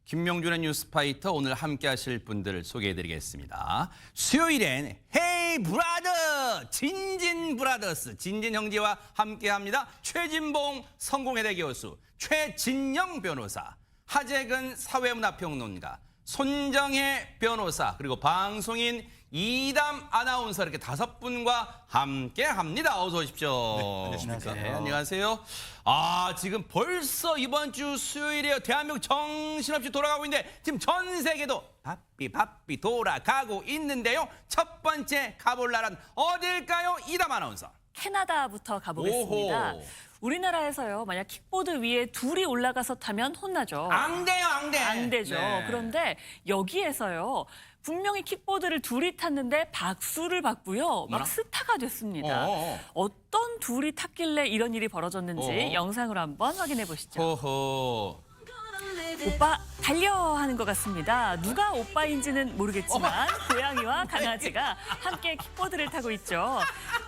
김명준의 뉴스파이터 오늘 함께 하실 분들을 소개해드리겠습니다. 수요일엔 헤이 브라더 진진 브라더스 진진 형제와 함께합니다. 최진봉 성공회대 교수, 최진영 변호사, 하재근 사회문화평론가, 손정혜 변호사, 그리고 방송인 이담 아나운서 이렇게 5분과 함께합니다. 어서 오십시오. 네, 안녕하십니까. 네, 안녕하세요. 지금 벌써 이번 주 수요일이에요. 대한민국 정신없이 돌아가고 있는데 지금 전 세계도 바삐 돌아가고 있는데요. 첫 번째 가볼 나라는 어딜까요? 이담 아나운서. 캐나다부터 가보겠습니다. 오호. 우리나라에서요, 만약 킥보드 위에 둘이 올라가서 타면 혼나죠. 안 돼요, 안 돼. 안 되죠. 네. 그런데 여기에서요, 분명히 킥보드를 둘이 탔는데 박수를 받고요, 뭐라? 막 스타가 됐습니다. 어어. 어떤 둘이 탔길래 이런 일이 벌어졌는지 어어. 영상으로 한번 확인해 보시죠. 호호. 오빠 달려 하는 것 같습니다. 누가 오빠인지는 모르겠지만 고양이와 강아지가 함께 킥보드를 타고 있죠.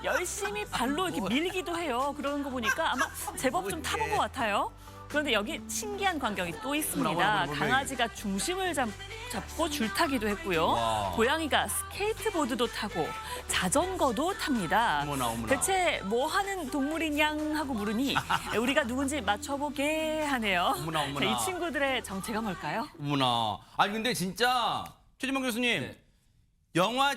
열심히 발로 이렇게 밀기도 해요. 그러는 거 보니까 아마 제법 좀 타본 것 같아요. 그런데 여기 신기한 광경이 또 있습니다. 뭐라. 강아지가 중심을 잡고 줄타기도 했고요. 와. 고양이가 스케이트보드도 타고 자전거도 탑니다. 어머나. 대체 뭐 하는 동물이냥 하고 물으니 우리가 누군지 맞춰보게 하네요. 어머나. 자, 이 친구들의 정체가 뭘까요? 어머나. 아니 근데 진짜 최진봉 교수님, 영화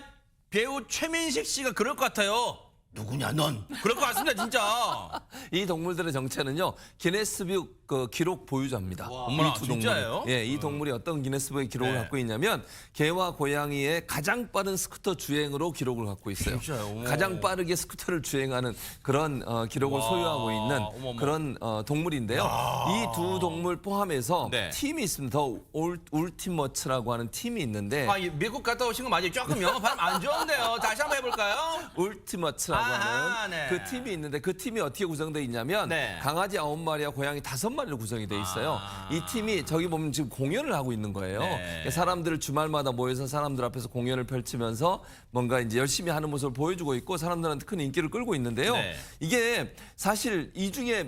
배우 최민식 씨가 그럴 것 같아요. 누구냐 넌? 그럴 것 같습니다 진짜. 이 동물들의 정체는요, 기네스북 기록 보유자입니다. 어머나, 이 두 진짜예요? 동물이. 예, 이 동물이 어떤 기네스북의 기록을 네. 갖고 있냐면 개와 고양이의 가장 빠른 스쿠터 주행으로 기록을 갖고 있어요. 진짜요? 가장 빠르게 스쿠터를 주행하는 그런 기록을 와, 소유하고 있는 어머머. 그런 동물인데요. 이 두 동물 포함해서 네. 팀이 있습니다. 더 울티머츠라고 하는 팀이 있는데 이 미국 갔다 오신 거 맞아요? 조금 영어 발음 안 좋은데요. 다시 한번 해볼까요? 울티머츠라고 아하, 하는 네. 그 팀이 있는데 그 팀이 어떻게 구성되어 있냐면 네. 강아지 9마리와 고양이 5마리로 구성이 돼 있어요. 이 팀이 저기 보면 지금 공연을 하고 있는 거예요. 네. 사람들을 주말마다 모여서 사람들 앞에서 공연을 펼치면서 뭔가 이제 열심히 하는 모습을 보여주고 있고 사람들한테 큰 인기를 끌고 있는데요. 네. 이게 사실 이 중에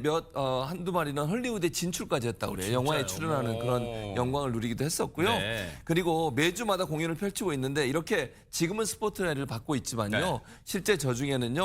한두 마리는 헐리우드에 진출까지 했다고 그래요. 영화에 출연하는 그런 영광을 누리기도 했었고요. 네. 그리고 매주마다 공연을 펼치고 있는데 이렇게 지금은 스포트라이트를 받고 있지만요. 네. 실제 저 중에는요.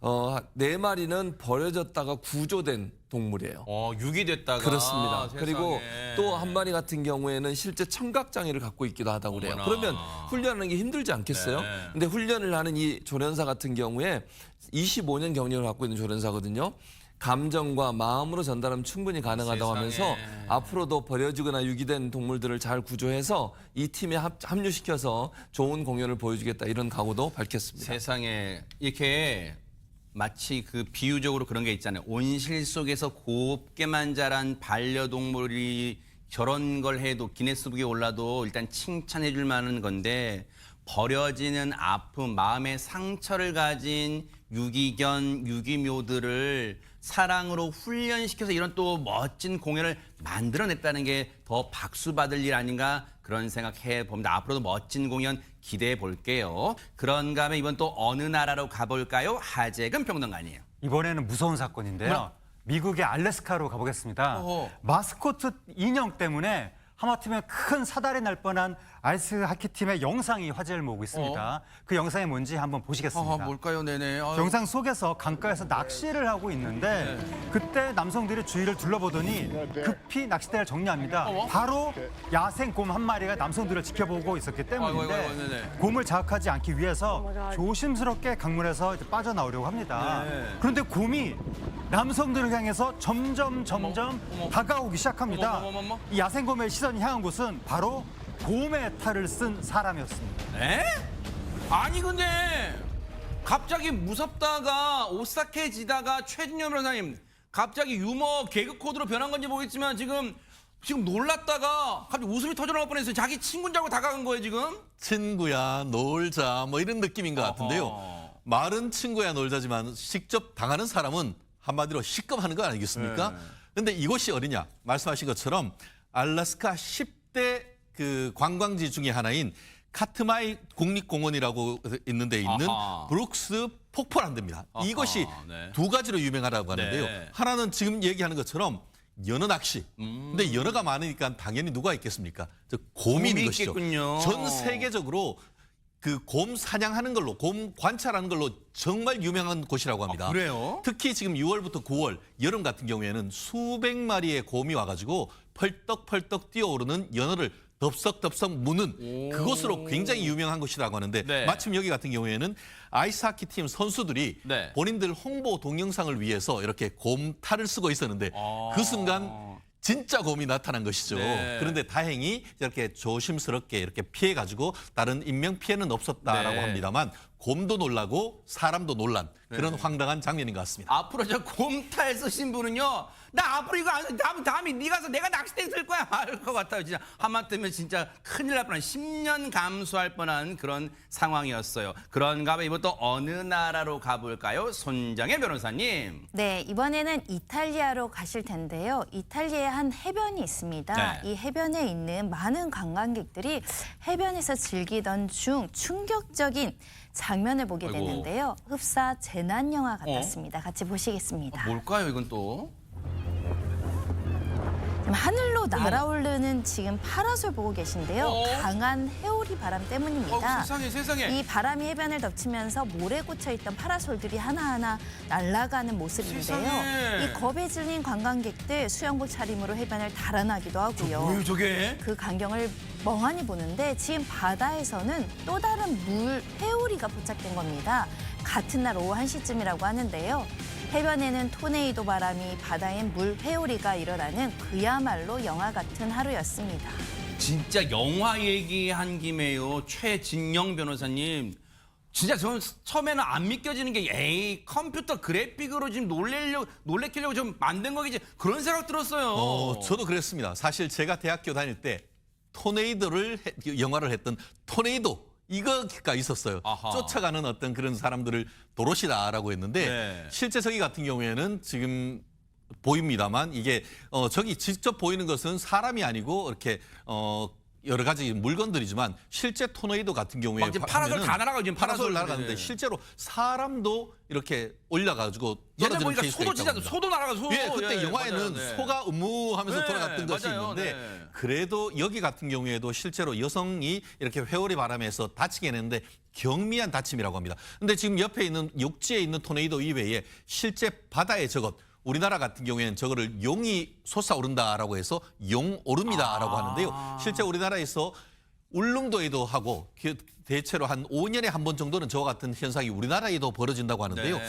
4마리는 버려졌다가 구조된 동물이에요. 유기됐다가. 그렇습니다. 세상에. 그리고 또 한 마리 같은 경우에는 실제 청각 장애를 갖고 있기도 하다고 그래요. 어머나. 그러면 훈련하는 게 힘들지 않겠어요? 네. 근데 훈련을 하는 이 조련사 같은 경우에 25년 경력을 갖고 있는 조련사거든요. 감정과 마음으로 전달하면 충분히 가능하다고 세상에. 하면서 앞으로도 버려지거나 유기된 동물들을 잘 구조해서 이 팀에 합류시켜서 좋은 공연을 보여주겠다 이런 각오도 밝혔습니다. 세상에 이렇게 마치 그 비유적으로 그런 게 있잖아요. 온실 속에서 곱게만 자란 반려동물이 저런 걸 해도 기네스북에 올라도 일단 칭찬해 줄 만한 건데 버려지는 아픔, 마음의 상처를 가진 유기견, 유기묘들을 사랑으로 훈련시켜서 이런 또 멋진 공연을 만들어냈다는 게 더 박수 받을 일 아닌가 그런 생각해 봅니다. 앞으로도 멋진 공연 기대해 볼게요. 그런가 하면 이번 또 어느 나라로 가볼까요? 하재근 평론가님이에요. 이번에는 무서운 사건인데요. 뭐야? 미국의 알래스카로 가보겠습니다. 어허. 마스코트 인형 때문에 하마터면 큰 사달이 날 뻔한 아이스 하키팀의 영상이 화제를 모으고 있습니다. 그 영상이 뭔지 한번 보시겠습니다. 뭘까요? 네네. 영상 속에서 강가에서 낚시를 하고 있는데 그때 남성들이 주위를 둘러보더니 급히 낚싯대를 정리합니다. 바로 야생 곰 한 마리가 남성들을 지켜보고 있었기 때문인데 아이고, 네네. 곰을 자극하지 않기 위해서 조심스럽게 강물에서 이제 빠져나오려고 합니다. 네. 그런데 곰이 남성들을 향해서 점점 어머. 다가오기 시작합니다. 어머. 이 야생곰의 시선이 향한 곳은 바로 곰의 탈을 쓴 사람이었습니다. 에? 아니 근데 갑자기 무섭다가 오싹해지다가 최진영 변호사님 갑자기 유머 개그 코드로 변한 건지 모르겠지만 지금 놀랐다가 갑자기 웃음이 터져나올 뻔했어요. 자기 친구인 줄 알고 다가간 거예요 지금? 친구야 놀자 뭐 이런 느낌인 것 같은데요. 어허. 말은 친구야 놀자지만 직접 당하는 사람은 한마디로 시급하는 거 아니겠습니까? 그런데 이곳이 어디냐? 말씀하신 것처럼 알래스카 10대 그 관광지 중에 하나인 카트마이 국립공원이라고 있는 데 있는 아하. 브룩스 폭포란드입니다. 아하, 이것이 네. 두 가지로 유명하다고 하는데요. 네. 하나는 지금 얘기하는 것처럼 연어 낚시. 근데 연어가 많으니까 당연히 누가 있겠습니까? 곰이 있는 곰이 것이죠. 있겠군요. 전 세계적으로 그 곰 사냥하는 걸로, 곰 관찰하는 걸로 정말 유명한 곳이라고 합니다. 그래요? 특히 지금 6월부터 9월 여름 같은 경우에는 수백 마리의 곰이 와가지고 펄떡펄떡 뛰어오르는 연어를 덥석덥석 무는 그곳으로 굉장히 유명한 곳이라고 하는데 네. 마침 여기 같은 경우에는 아이스하키 팀 선수들이 네. 본인들 홍보 동영상을 위해서 이렇게 곰탈을 쓰고 있었는데 그 순간 진짜 곰이 나타난 것이죠. 네. 그런데 다행히 이렇게 조심스럽게 이렇게 피해가지고 다른 인명 피해는 없었다라고 네. 합니다만 곰도 놀라고 사람도 놀란 그런 황당한 장면인 것 같습니다. 앞으로 저 곰탈 쓰신 분은요. 나 앞으로 이거 안 다음에 네 가서 내가 낚싯대 쓸 거야 할 것 같아요. 진짜 하마터면 진짜 큰일 날 뻔한 10년 감수할 뻔한 그런 상황이었어요. 그런가 하면 이번 또 어느 나라로 가볼까요? 손정혜 변호사님. 네, 이번에는 이탈리아로 가실 텐데요. 이탈리아에 한 해변이 있습니다. 네. 이 해변에 있는 많은 관광객들이 해변에서 즐기던 중 충격적인 장면을 보게 아이고. 되는데요. 흡사 재난 영화 같았습니다. 같이 보시겠습니다. 뭘까요 이건 또? 지금 하늘로 날아오르는 지금 파라솔 보고 계신데요. 어? 강한 해오리 바람 때문입니다. 세상에 세상에. 이 바람이 해변을 덮치면서 모래 꽂혀 있던 파라솔들이 하나하나 날아가는 모습인데요. 세상에. 이 겁에 질린 관광객들 수영복 차림으로 해변을 달아나기도 하고요. 뭐예요 저게? 그 광경을 멍하니 보는데 지금 바다에서는 또 다른 물 회오리가 포착된 겁니다. 같은 날 오후 1시쯤이라고 하는데요. 해변에는 토네이도 바람이, 바다엔 물 회오리가 일어나는 그야말로 영화 같은 하루였습니다. 진짜 영화 얘기한 김에요. 최진영 변호사님. 진짜 저는 처음에는 안 믿겨지는 게 에이 컴퓨터 그래픽으로 지금 놀래키려고 좀 만든 거겠지 그런 생각 들었어요. 저도 그랬습니다. 사실 제가 대학교 다닐 때 토네이도를 영화를 했던 토네이도 이거가 있었어요. 아하. 쫓아가는 어떤 그런 사람들을 도로시다라고 했는데 네. 실제 저기 같은 경우에는 지금 보입니다만 이게 저기 직접 보이는 것은 사람이 아니고 이렇게 여러 가지 물건들이지만 실제 토네이도 같은 경우에 막 지금 파라솔 보면은 다 날아가요, 지금 파라솔 파라솔. 날아가는데 네. 실제로 사람도 이렇게 올려가지고 옛날 떨어지는 보니까 케이스가 소도 있다고 진짜 합니다. 소도 날아가 소. 예, 그때 영화에는 맞아요, 네. 소가 음무하면서 네, 돌아갔던 것이 맞아요, 있는데 네. 그래도 여기 같은 경우에도 실제로 여성이 이렇게 회오리 바람에서 다치게 했는데 경미한 다침이라고 합니다. 근데 지금 옆에 있는 육지에 있는 토네이도 이외에 실제 바다의 저것 우리나라 같은 경우에는 저거를 용이 솟아오른다라고 해서 용오릅니다라고 하는데요. 실제 우리나라에서 울릉도에도 하고 대체로 한 5년에 한 번 정도는 저와 같은 현상이 우리나라에도 벌어진다고 하는데요. 네.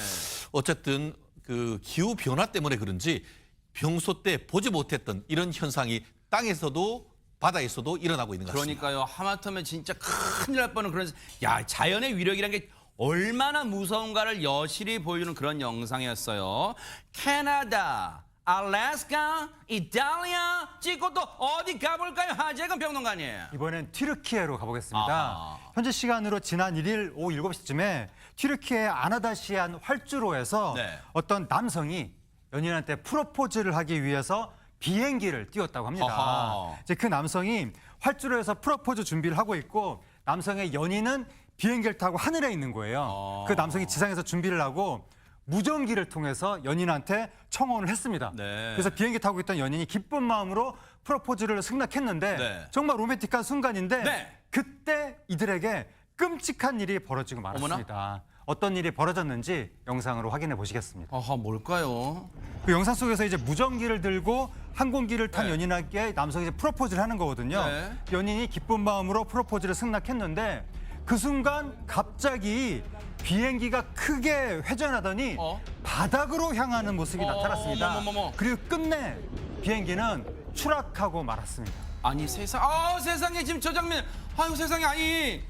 어쨌든 그 기후 변화 때문에 그런지 평소 때 보지 못했던 이런 현상이 땅에서도 바다에서도 일어나고 있는 것 같습니다. 그러니까요. 하마터면 진짜 큰일 날 뻔한 그런 야 자연의 위력이란 게 얼마나 무서운가를 여실히 보여주는 그런 영상이었어요. 캐나다, 알래스카, 이탈리아 찍고 또 어디 가볼까요? 하재근 평론가님. 이번엔 튀르키예로 가보겠습니다. 아하. 현지 시간으로 지난 1일 오후 7시쯤에 튀르키예 아나다시안 활주로에서 네. 어떤 남성이 연인한테 프로포즈를 하기 위해서 비행기를 띄웠다고 합니다. 아하. 이제 그 남성이 활주로에서 프로포즈 준비를 하고 있고 남성의 연인은 비행기를 타고 하늘에 있는 거예요. 그 남성이 지상에서 준비를 하고 무전기를 통해서 연인한테 청혼을 했습니다. 네. 그래서 비행기 타고 있던 연인이 기쁜 마음으로 프로포즈를 승낙했는데 네. 정말 로맨틱한 순간인데 네. 그때 이들에게 끔찍한 일이 벌어지고 말았습니다. 어떤 일이 벌어졌는지 영상으로 확인해 보시겠습니다. 아하 뭘까요? 그 영상 속에서 이제 무전기를 들고 항공기를 탄 네. 연인에게 남성이 이제 프로포즈를 하는 거거든요. 네. 연인이 기쁜 마음으로 프로포즈를 승낙했는데 그 순간 갑자기 비행기가 크게 회전하더니 바닥으로 향하는 모습이 나타났습니다. 어머머머. 그리고 끝내 비행기는 추락하고 말았습니다. 아니 세상에 지금 저 장면 아유 세상에 아니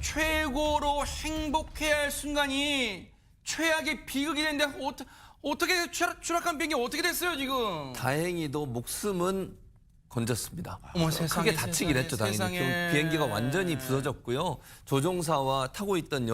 최고로 행복해야 할 순간이 최악의 비극이 됐는데 어떻게 추락한 비행기 어떻게 됐어요 지금? 다행히도 목숨은 건졌습니다. 어머, 세상에, 크게 다치긴 세상에, 했죠. 당연히 세상에. 비행기가 완전히 부서졌고요. 조종사와 타고 있던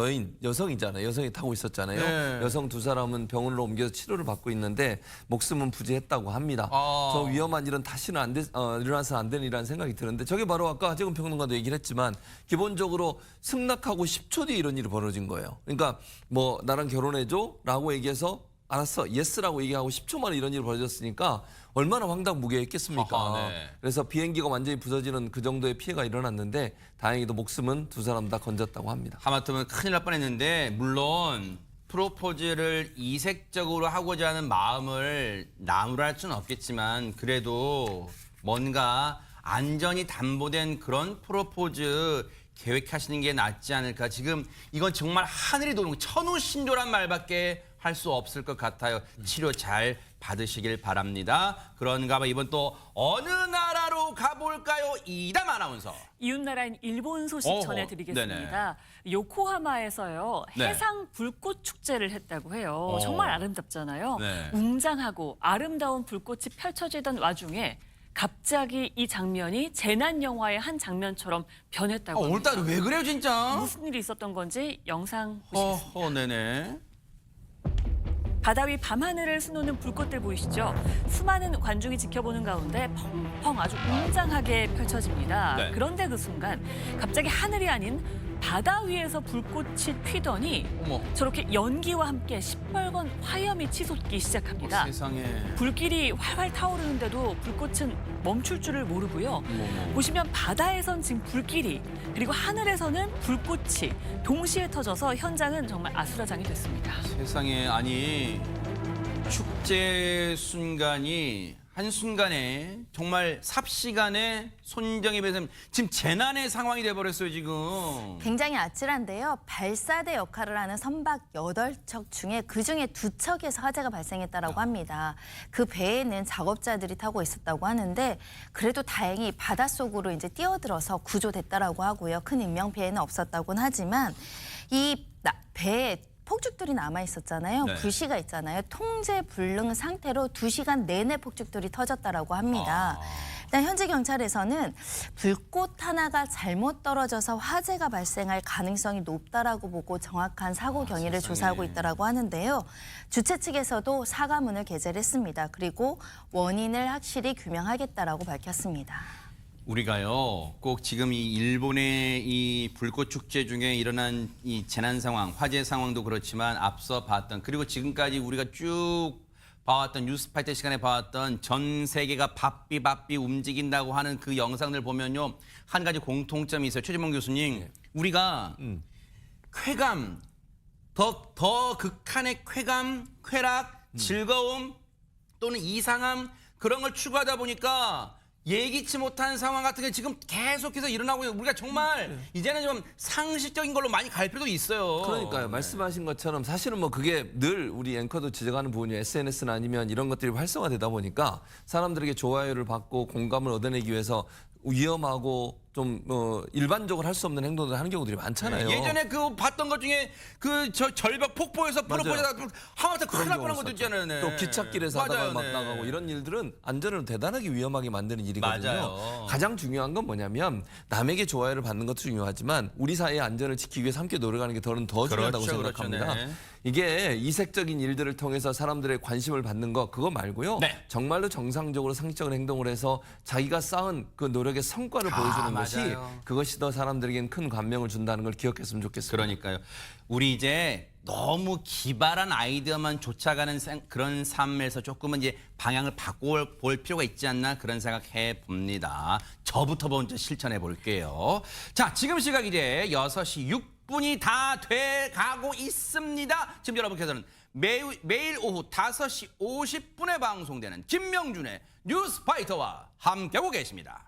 여성이잖아요. 여성이 타고 있었잖아요. 네. 여성 두 사람은 병원으로 옮겨서 치료를 받고 있는데 목숨은 부지했다고 합니다. 저 위험한 일은 다시는 일어나서 안 되는 일이라는 생각이 드는데 저게 바로 아까 하재근 평론가도 얘기를 했지만 기본적으로 승낙하고 10초 뒤에 이런 일이 벌어진 거예요. 그러니까 뭐 나랑 결혼해줘라고 얘기해서 알았어, 예스라고 얘기하고 10초 만에 이런 일이 벌어졌으니까 얼마나 황당무계했겠습니까. 아하, 네. 그래서 비행기가 완전히 부서지는 그 정도의 피해가 일어났는데 다행히도 목숨은 두 사람 다 건졌다고 합니다. 하마터면 큰일 날 뻔했는데 물론 프로포즈를 이색적으로 하고자 하는 마음을 나무랄 수는 없겠지만 그래도 뭔가 안전이 담보된 그런 프로포즈 계획하시는 게 낫지 않을까. 지금 이건 정말 하늘이 도는 천우신조란 말밖에 할 수 없을 것 같아요. 치료 잘 받으시길 바랍니다. 그런가 봐 이번 또 어느 나라로 가볼까요? 이담 아나운서. 이웃나라인 일본 소식 어허, 전해드리겠습니다. 요코하마에서요. 네. 해상 불꽃 축제를 했다고 해요. 정말 아름답잖아요. 네. 웅장하고 아름다운 불꽃이 펼쳐지던 와중에 갑자기 이 장면이 재난 영화의 한 장면처럼 변했다고 합니다. 오늘따라 왜 그래요 진짜? 무슨 일이 있었던 건지 영상 보시겠습니다. 네네. 바다 위 밤하늘을 수놓는 불꽃들 보이시죠? 수많은 관중이 지켜보는 가운데 펑펑 아주 웅장하게 펼쳐집니다. 네. 그런데 그 순간 갑자기 하늘이 아닌 바다 위에서 불꽃이 튀더니 어머. 저렇게 연기와 함께 시뻘건 화염이 치솟기 시작합니다. 세상에. 불길이 활활 타오르는데도 불꽃은 멈출 줄을 모르고요. 보시면 바다에선 지금 불길이 그리고 하늘에서는 불꽃이 동시에 터져서 현장은 정말 아수라장이 됐습니다. 세상에 아니 축제 순간이 한순간에 정말 삽시간에 손정의 배선 지금 재난의 상황이 돼버렸어요 지금. 굉장히 아찔한데요. 발사대 역할을 하는 선박 8척 중에 그중에 2척에서 화재가 발생했다고 합니다. 그 배에는 작업자들이 타고 있었다고 하는데 그래도 다행히 바닷속으로 이제 뛰어들어서 구조됐다고 하고요. 큰 인명피해는 없었다고는 하지만 이 배에 폭죽들이 남아 있었잖아요. 네. 불씨가 있잖아요. 통제 불능 상태로 2시간 내내 폭죽들이 터졌다라고 합니다. 일단 현재 경찰에서는 불꽃 하나가 잘못 떨어져서 화재가 발생할 가능성이 높다라고 보고 정확한 사고 경위를 조사하고 있다라고 하는데요. 주최 측에서도 사과문을 게재를 했습니다. 그리고 원인을 확실히 규명하겠다라고 밝혔습니다. 우리가요 꼭 지금 이 일본의 이 불꽃 축제 중에 일어난 이 재난 상황, 화재 상황도 그렇지만 앞서 봤던 그리고 지금까지 우리가 쭉 봐왔던 뉴스파이터 시간에 봐왔던 전 세계가 바삐 움직인다고 하는 그 영상들 보면요 한 가지 공통점이 있어요. 최재봉 교수님, 우리가 쾌감, 더 극한의 쾌감, 쾌락, 즐거움 또는 이상함 그런 걸 추구하다 보니까 예기치 못한 상황 같은 게 지금 계속해서 일어나고 우리가 정말 이제는 좀 상식적인 걸로 많이 갈 필요도 있어요. 그러니까요. 말씀하신 것처럼 사실은 뭐 그게 늘 우리 앵커도 지적하는 부분이 SNS나 아니면 이런 것들이 활성화되다 보니까 사람들에게 좋아요를 받고 공감을 얻어내기 위해서 위험하고 좀 일반적으로 할 수 없는 행동을 하는 경우들이 많잖아요. 예전에 그 봤던 것 중에 그 절벽 폭포에서 프로포즈하다 하마터 큰일 날 뻔한 것도 있잖아요. 네. 또 기찻길에서 하다가 맞아요, 막 네. 나가고 이런 일들은 안전을 대단하게 위험하게 만드는 일이거든요. 맞아요. 가장 중요한 건 뭐냐면 남에게 좋아요를 받는 것도 중요하지만 우리 사회의 안전을 지키기 위해서 함께 노력하는 게 더 중요하다고 그렇죠, 생각합니다. 네. 이게 이색적인 일들을 통해서 사람들의 관심을 받는 거 그거 말고요. 네. 정말로 정상적으로 상식적인 행동을 해서 자기가 쌓은 그 노력의 성과를 보여주는 것이 맞아요. 그것이 더 사람들에게는 큰 감명을 준다는 걸 기억했으면 좋겠습니다. 그러니까요. 우리 이제 너무 기발한 아이디어만 쫓아가는 그런 삶에서 조금은 이제 방향을 바꿔볼 필요가 있지 않나 그런 생각해 봅니다. 저부터 먼저 실천해 볼게요. 자, 지금 시각 이제 6시 6분이 다 돼가고 있습니다. 지금 여러분께서는 매일 오후 5시 50분에 방송되는 김명준의 뉴스파이터와 함께하고 계십니다.